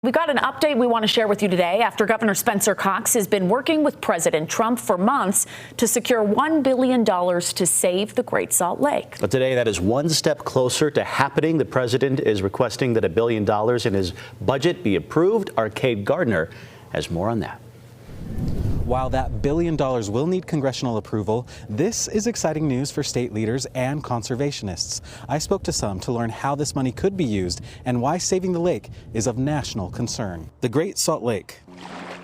We got an update we want to share with you today after Governor Spencer Cox has been working with President Trump for months to secure $1 billion to save the Great Salt Lake. But today, that is one step closer to happening. The president is requesting that $1 billion in his budget be approved. Our Cade Gardner has more on that. While that $1 billion will need congressional approval, this is exciting news for state leaders and conservationists. I spoke to some to learn how this money could be used and why saving the lake is of national concern. The Great Salt Lake.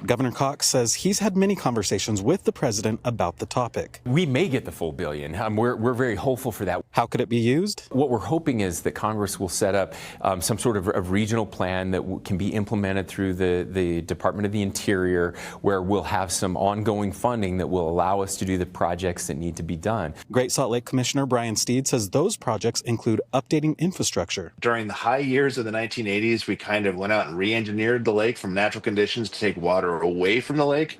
Governor Cox says he's had many conversations with the president about the topic. We may get the full $1 billion. We're very hopeful for that. How could it be used? What we're hoping is that Congress will set up some sort of a regional plan that can be implemented through the Department of the Interior, where we'll have some ongoing funding that will allow us to do the projects that need to be done. Great Salt Lake Commissioner Brian Steed says those projects include updating infrastructure. During the high years of the 1980s, we kind of went out and re-engineered the lake from natural conditions to take water away from the lake.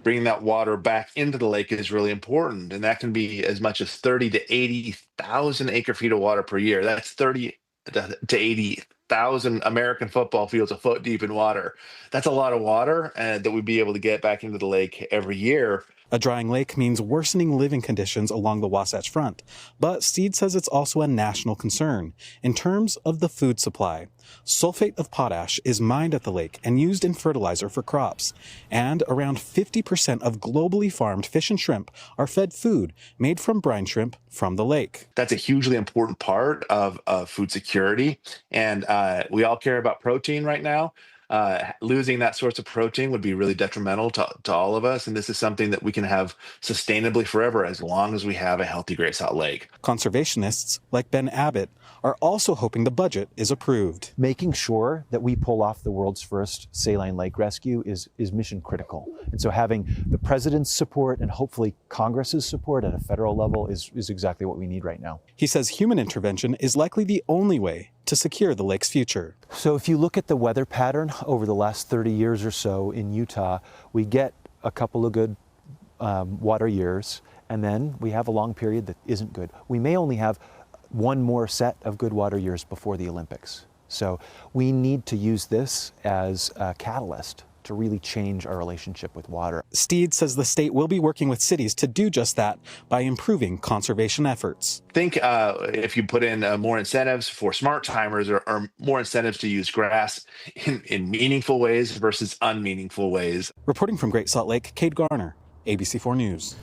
Bringing that water back into the lake is really important, and that can be as much as 30 to 80,000 acre feet of water per year. That's 30 to 80,000 American football fields a foot deep in water. That's a lot of water that we'd be able to get back into the lake every year. A drying lake means worsening living conditions along the Wasatch Front, but Steed says it's also a national concern in terms of the food supply. Sulfate of potash is mined at the lake and used in fertilizer for crops, and around 50% of globally farmed fish and shrimp are fed food made from brine shrimp from the lake. That's a hugely important part of food security, and we all care about protein right now. Losing that source of protein would be really detrimental to all of us, and this is something that we can have sustainably forever as long as we have a healthy Great Salt Lake. Conservationists like Ben Abbott are also hoping the budget is approved. Making sure that we pull off the world's first saline lake rescue is mission critical. And so having the president's support and hopefully Congress's support at a federal level is exactly what we need right now. He says human intervention is likely the only way to secure the lake's future. So if you look at the weather pattern over the last 30 years or so in Utah, we get a couple of good water years, and then we have a long period that isn't good. We may only have one more set of good water years before the Olympics. So we need to use this as a catalyst to really change our relationship with water. Steed says the state will be working with cities to do just that by improving conservation efforts. Think if you put in more incentives for smart timers or more incentives to use grass in meaningful ways versus unmeaningful ways. Reporting from Great Salt Lake, Cade Garner, ABC4 News.